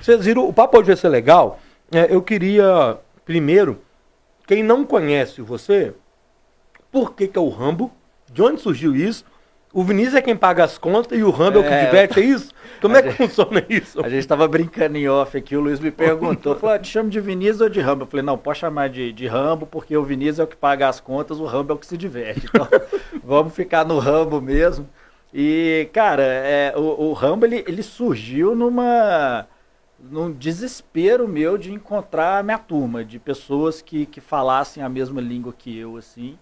Vocês viram, o papo hoje vai ser legal. Eu queria, primeiro, quem não conhece você, por que que é o Rambo? De onde surgiu isso? O Vinícius é quem paga as contas e o Rambo é o que diverte, é isso? Como é que funciona isso? A gente tava brincando em off aqui, o Luiz me perguntou, falou, te chamo de Vinícius ou de Rambo? Eu falei, não, pode chamar de Rambo, porque o Vinícius é o que paga as contas, o Rambo é o que se diverte. Então, vamos ficar no Rambo mesmo. E, cara, o Rambo, ele surgiu num desespero meu de encontrar a minha turma, de pessoas que falassem a mesma língua que eu, assim,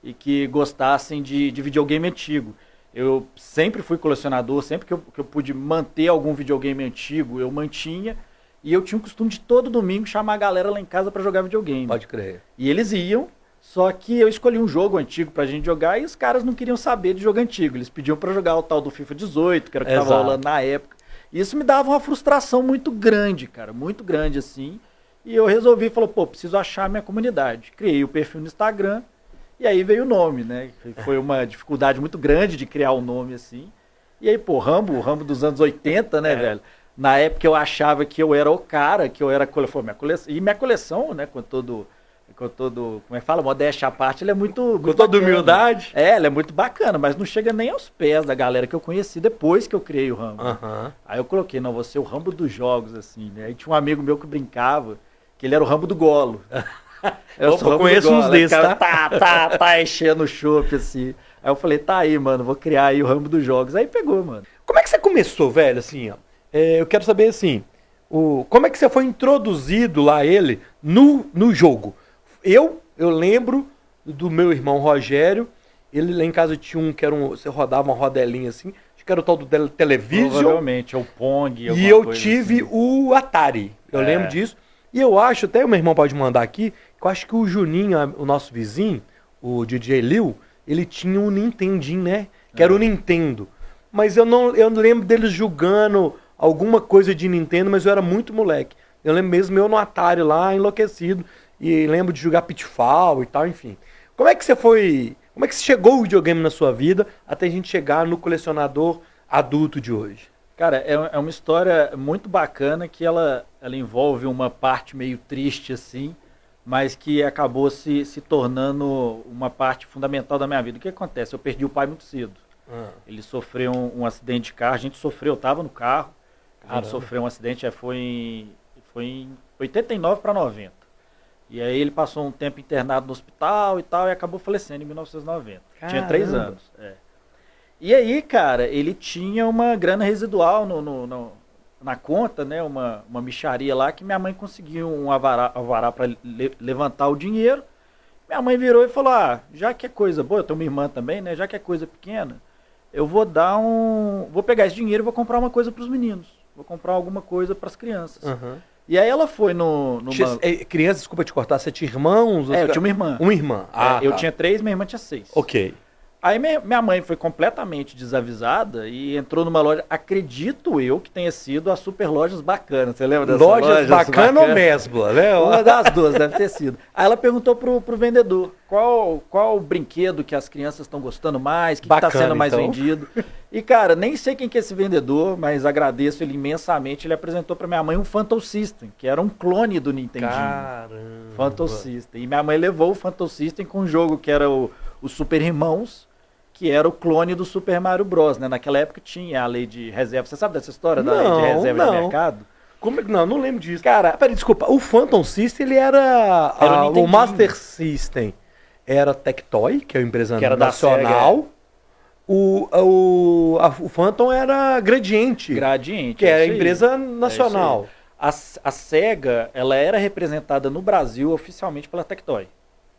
e que gostassem de videogame antigo. Eu sempre fui colecionador, sempre que eu pude manter algum videogame antigo, eu mantinha. E eu tinha o costume de todo domingo chamar a galera lá em casa para jogar videogame. Pode crer. E eles iam, só que eu escolhi um jogo antigo pra gente jogar e os caras não queriam saber de jogo antigo. Eles pediam para jogar o tal do FIFA 18, que era o que tava rolando na época. E isso me dava uma frustração muito grande, cara, muito grande assim. E eu resolvi, pô, preciso achar a minha comunidade. Criei o perfil no Instagram. E aí veio o nome, né? Foi uma dificuldade muito grande de criar o nome assim. E aí, pô, o Rambo dos anos 80, né, velho? Na época eu achava que eu era o cara, que eu era minha coleção. E minha coleção, né, com todo, como é que fala? Modéstia à parte, ele é muito. Com toda humildade? Ela é muito bacana, mas não chega nem aos pés da galera que eu conheci depois que eu criei o Rambo. Aí eu coloquei, não, você é o Rambo dos jogos, assim, né? Aí tinha um amigo meu que brincava, que ele era o Rambo do Golo. Eu só conheço uns desses, tá? Tá enchendo o chope, assim. Aí eu falei, tá aí, mano, vou criar aí o Rambo dos jogos. Aí pegou, mano. Como é que você começou, velho, assim, ó? Eu quero saber, assim, como é que você foi introduzido lá, ele, no jogo? Eu lembro do meu irmão Rogério, ele lá em casa tinha um, você rodava uma rodelinha assim, acho que era o tal do Television. Provavelmente, é o Pong. E eu tive assim. O Atari, eu lembro disso. E eu acho, até o meu irmão pode mandar aqui, que eu acho que o Juninho, o nosso vizinho, o DJ Liu, ele tinha um Nintendinho, né? Que era o Nintendo. Mas eu não lembro deles jogando alguma coisa de Nintendo, mas eu era muito moleque. Eu lembro mesmo eu no Atari lá, enlouquecido. E lembro de jogar Pitfall e tal, enfim. Como é que você chegou o videogame na sua vida até a gente chegar no colecionador adulto de hoje? Cara, é uma história muito bacana que ela envolve uma parte meio triste, assim, mas que acabou se tornando uma parte fundamental da minha vida. O que acontece? Eu perdi o pai muito cedo. Ele sofreu um acidente de carro, a gente sofreu, eu estava no carro, a gente sofreu um acidente, foi em 89 para 90. E aí ele passou um tempo internado no hospital e tal, e acabou falecendo em 1990. Caramba. Tinha 3 anos. E aí, cara, ele tinha uma grana residual na conta, né? Uma mixaria lá que minha mãe conseguiu um alvará para levantar o dinheiro. Minha mãe virou e falou, já que é coisa boa, eu tenho uma irmã também, né? Já que é coisa pequena, eu vou vou pegar esse dinheiro e vou comprar uma coisa para os meninos. Vou comprar alguma coisa para as crianças. E aí ela foi numa... Criança, desculpa te cortar, você tinha irmãos? Eu tinha uma irmã. Uma irmã. Eu tinha 3, minha irmã tinha 6. Ok. Aí minha mãe foi completamente desavisada e entrou numa loja, acredito eu, que tenha sido a Super Lojas Bacana. Você lembra dessa loja? Lojas Bacana ou Mesbla, né? Uma das duas, deve ter sido. Aí ela perguntou pro vendedor, qual o brinquedo que as crianças estão gostando mais, o que está sendo mais vendido. E, cara, nem sei quem que é esse vendedor, mas agradeço ele imensamente. Ele apresentou pra minha mãe um Phantom System, que era um clone do Nintendinho. Caramba! Phantom System. E minha mãe levou o Phantom System com um jogo que era o Super Irmãos, que era o clone do Super Mario Bros, né? Naquela época tinha a lei de reserva. Você sabe dessa história da lei de reserva de mercado? Como é que não lembro disso. Cara, peraí, desculpa. O Phantom System, ele era o Master System. Era Tectoy, que é uma empresa que era nacional. Da Sega, o Phantom era Gradiente. Que era a empresa nacional. A Sega, ela era representada no Brasil oficialmente pela Tectoy.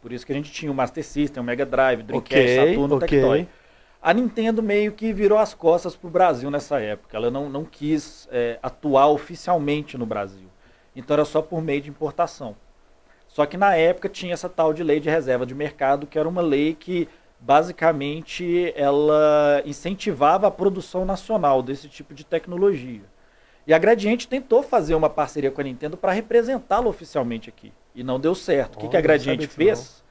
Por isso que a gente tinha o Master System, o Mega Drive, Dreamcast, Saturno, Tectoy. A Nintendo meio que virou as costas pro Brasil nessa época. Ela não quis atuar oficialmente no Brasil. Então era só por meio de importação. Só que na época tinha essa tal de lei de reserva de mercado, que era uma lei que basicamente ela incentivava a produção nacional desse tipo de tecnologia. E a Gradiente tentou fazer uma parceria com a Nintendo para representá-la oficialmente aqui. E não deu certo. O que a Gradiente fez?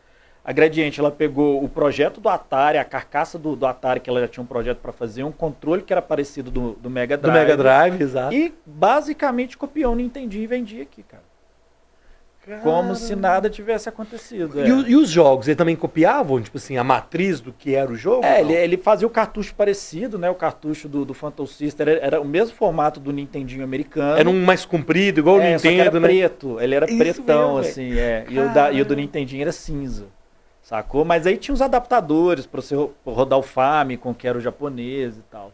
A Gradiente, ela pegou o projeto do Atari, a carcaça do Atari, que ela já tinha um projeto para fazer, um controle que era parecido do Mega Drive. Do Mega Drive, exato. E basicamente copiou o Nintendinho e vendia aqui, cara. Como se nada tivesse acontecido. E os jogos, eles também copiavam, tipo assim, a matriz do que era o jogo? Ele fazia o cartucho parecido, né? O cartucho do Phantom System era o mesmo formato do Nintendinho americano. Era um mais comprido, igual o Nintendo, só que era né? preto, ele era Isso pretão, mesmo, assim, E o do Nintendinho era cinza, sacou? Mas aí tinha os adaptadores pra você rodar o Famicom, que era o japonês e tal.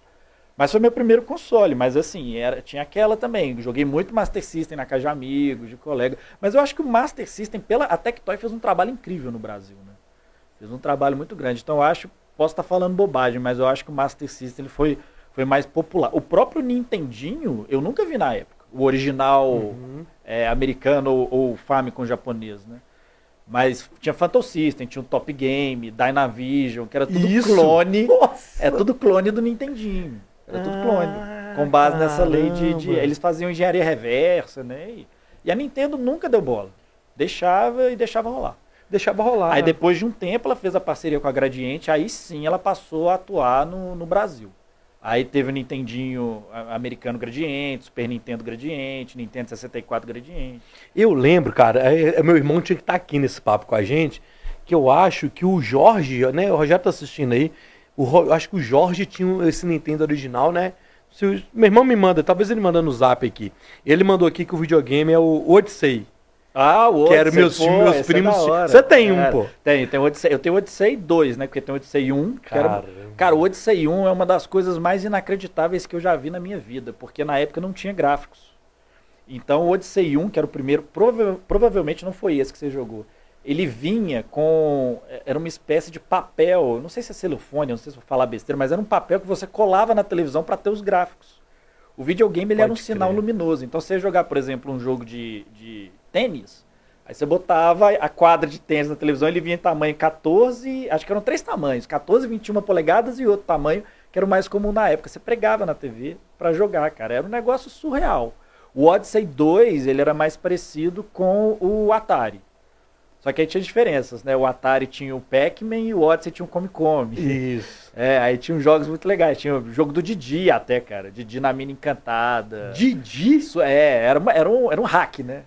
Mas foi meu primeiro console, mas assim, tinha aquela também. Joguei muito Master System na casa de amigos, de colega. Mas eu acho que o Master System, a Tectoy fez um trabalho incrível no Brasil, né? Fez um trabalho muito grande. Então eu acho, posso estar falando bobagem, mas eu acho que o Master System ele foi mais popular. O próprio Nintendinho, eu nunca vi na época. O original americano ou Famicom japonês, né? Mas tinha Phantom System, tinha o Top Game, Dynavision, que era tudo clone. Nossa. É tudo clone do Nintendinho. Era tudo clone. Com base nessa lei de eles faziam engenharia reversa, né? E a Nintendo nunca deu bola. Deixava rolar. Deixava rolar. Aí depois de um tempo ela fez a parceria com a Gradiente, aí sim ela passou a atuar no Brasil. Aí teve o Nintendinho americano Gradiente, Super Nintendo Gradiente, Nintendo 64 Gradiente. Eu lembro, cara, meu irmão tinha que estar aqui nesse papo com a gente, que eu acho que o Jorge, né, o Rogério tá assistindo aí, eu acho que o Jorge tinha esse Nintendo original, né? Meu irmão me manda, talvez ele manda no zap aqui. Ele mandou aqui que o videogame é o Odyssey. Ah, o Odyssey. Que era meus primos. Você tem um, pô. Tem Odyssey. Eu tenho o Odyssey 2, né? Porque tem o Odyssey 1. Cara, o Odyssey 1 é uma das coisas mais inacreditáveis que eu já vi na minha vida. Porque na época não tinha gráficos. Então o Odyssey 1, que era o primeiro, provavelmente não foi esse que você jogou. Ele vinha com... Era uma espécie de papel, não sei se é celofone, não sei se vou falar besteira, mas era um papel que você colava na televisão para ter os gráficos. O videogame ele era um sinal luminoso. Então você ia jogar, por exemplo, um jogo de tênis, aí você botava a quadra de tênis na televisão, ele vinha em tamanho 14, acho que eram 3 tamanhos, 14, 21 polegadas e outro tamanho, que era o mais comum na época. Você pregava na TV para jogar, cara. Era um negócio surreal. O Odyssey 2, ele era mais parecido com o Atari. Só que aí tinha diferenças, né? O Atari tinha o Pac-Man e o Odyssey tinha o Come-Come. Isso. Aí tinha jogos muito legais. Tinha o jogo do Didi até, cara. Didi na mina encantada. Didi? Isso era um hack, né?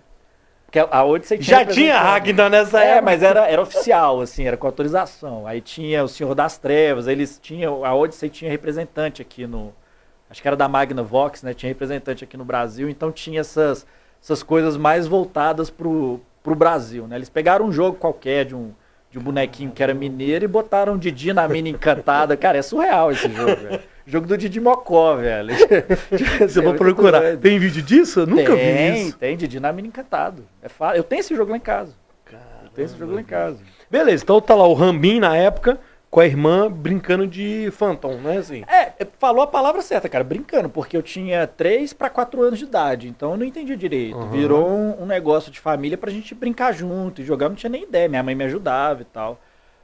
Porque a Odyssey já tinha hack então nessa época. Mas era oficial, assim, era com autorização. Aí tinha o Senhor das Trevas, a Odyssey tinha representante aqui acho que era da Magnavox, né? Tinha representante aqui no Brasil, então tinha essas coisas mais voltadas pro Brasil, né? Eles pegaram um jogo qualquer de um bonequinho que era mineiro e botaram Didi na mina encantada. Cara, é surreal esse jogo, velho. Jogo do Didi Mocó, velho. Eu vou procurar. Doido. Tem vídeo disso? Eu nunca vi isso. Tem Didi na mina encantado. Eu tenho esse jogo lá em casa. Beleza, então tá lá o Rambin na época, com a irmã brincando de Phantom, né? Assim. Falou a palavra certa, cara, brincando, porque eu tinha 3 para 4 anos de idade, então eu não entendi direito. Virou um negócio de família pra gente brincar junto e jogar, não tinha nem ideia, minha mãe me ajudava e tal.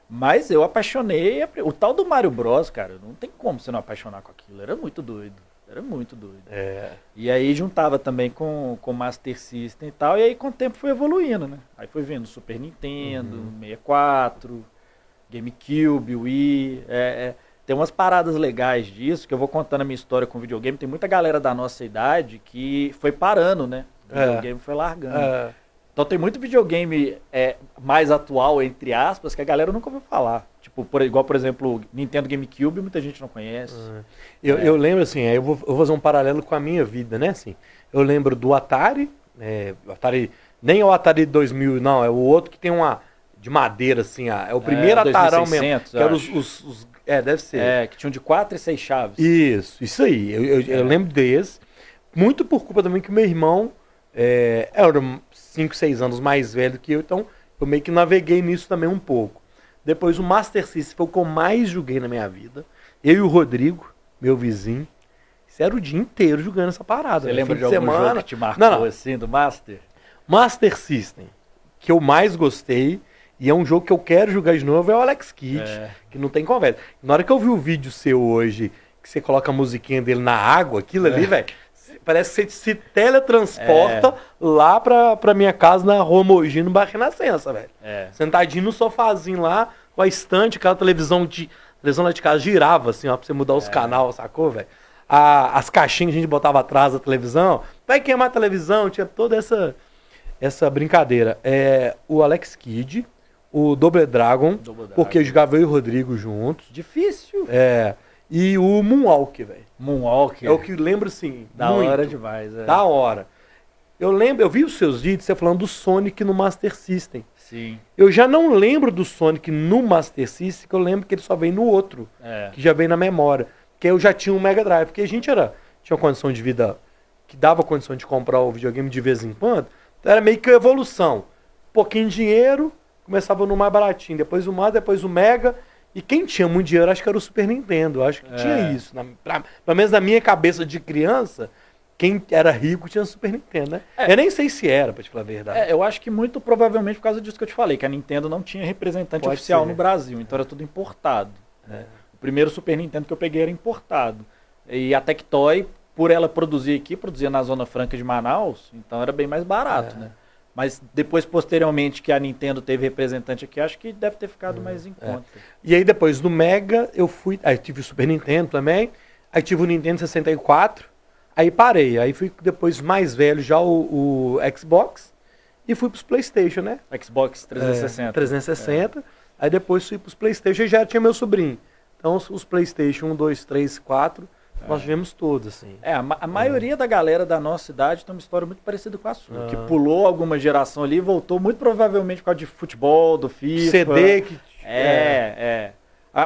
Mas eu apaixonei, o tal do Mario Bros, cara, não tem como você não apaixonar com aquilo, era muito doido. E aí juntava também com Master System e tal, e aí com o tempo foi evoluindo, né? Aí foi vendo Super Nintendo, 64... GameCube, Wii, tem umas paradas legais disso, que eu vou contando a minha história com videogame. Tem muita galera da nossa idade que foi parando, né? O videogame foi largando. Então tem muito videogame mais atual, entre aspas, que a galera nunca ouviu falar. Tipo, igual, por exemplo, Nintendo GameCube, muita gente não conhece. Eu lembro assim, eu vou fazer um paralelo com a minha vida, né? Assim, eu lembro do Atari, nem o Atari 2000, não, é o outro que tem uma... de madeira, assim, é o primeiro Atarão mesmo. Que eram deve ser. Que tinham de 4 e 6 chaves. Isso aí. Eu lembro desse. Muito por culpa também que meu irmão era 5, 6 anos mais velho que eu, então eu meio que naveguei nisso também um pouco. Depois o Master System foi o que eu mais joguei na minha vida. Eu e o Rodrigo, meu vizinho, isso era o dia inteiro jogando essa parada. Você lembra de algum jogo que te marcou assim, do Master? Master System, que eu mais gostei, e é um jogo que eu quero jogar de novo, é o Alex Kidd, que não tem conversa. Na hora que eu vi o vídeo seu hoje, que você coloca a musiquinha dele na água, aquilo ali, velho, parece que você se teletransporta lá pra minha casa na Rua Mogi, no bairro Renascença, velho. Sentadinho no sofazinho lá, com a estante, aquela televisão lá de casa girava, assim, ó, pra você mudar os canais, sacou, velho? As caixinhas que a gente botava atrás da televisão, vai queimar a televisão, tinha toda essa brincadeira. O Alex Kidd, o Double Dragon, porque eu jogava eu e o Rodrigo juntos. Difícil. E o Moonwalk, velho. Moonwalk. É o que lembro, assim, da muito. hora demais. Da hora. Eu vi os seus vídeos, você falando do Sonic no Master System. Sim. Eu já não lembro do Sonic no Master System, que eu lembro que ele só veio no outro, que já veio na memória. Que eu já tinha um Mega Drive, porque a gente tinha uma condição de vida que dava condição de comprar o videogame de vez em quando, então era meio que evolução. Pouquinho de dinheiro, começava no mais baratinho, depois o mais, depois o Mega, e quem tinha muito dinheiro, acho que era o Super Nintendo, acho que tinha isso. Pelo menos na minha cabeça de criança, quem era rico tinha Super Nintendo, né? Eu nem sei se era, pra te falar a verdade. Eu acho que muito provavelmente por causa disso que eu te falei, que a Nintendo não tinha representante oficial no Brasil, então era tudo importado. O primeiro Super Nintendo que eu peguei era importado. E a Tectoy, por ela produzir aqui, produzia na Zona Franca de Manaus, então era bem mais barato, né? Mas depois, posteriormente, que a Nintendo teve representante aqui, acho que deve ter ficado mais em conta. E aí depois do Mega, eu fui... Aí tive o Super Nintendo também, aí tive o Nintendo 64, aí parei. Aí fui depois mais velho já o Xbox e fui pros PlayStation, né? Xbox 360. 360. Aí depois fui pros PlayStation e já tinha meu sobrinho. Então os PlayStation 1, 2, 3, 4, nós tivemos todos, assim. A maioria da galera da nossa idade tem uma história muito parecida com a sua. Que pulou alguma geração ali e voltou muito provavelmente por causa de futebol, do FIFA. CD que...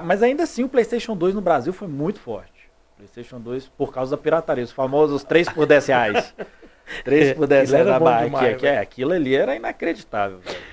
Mas ainda assim o PlayStation 2 no Brasil foi muito forte. PlayStation 2 por causa da pirataria. Os famosos 3 por 10 reais. 3 por 10 reais da barra. Aquilo ali era inacreditável, velho.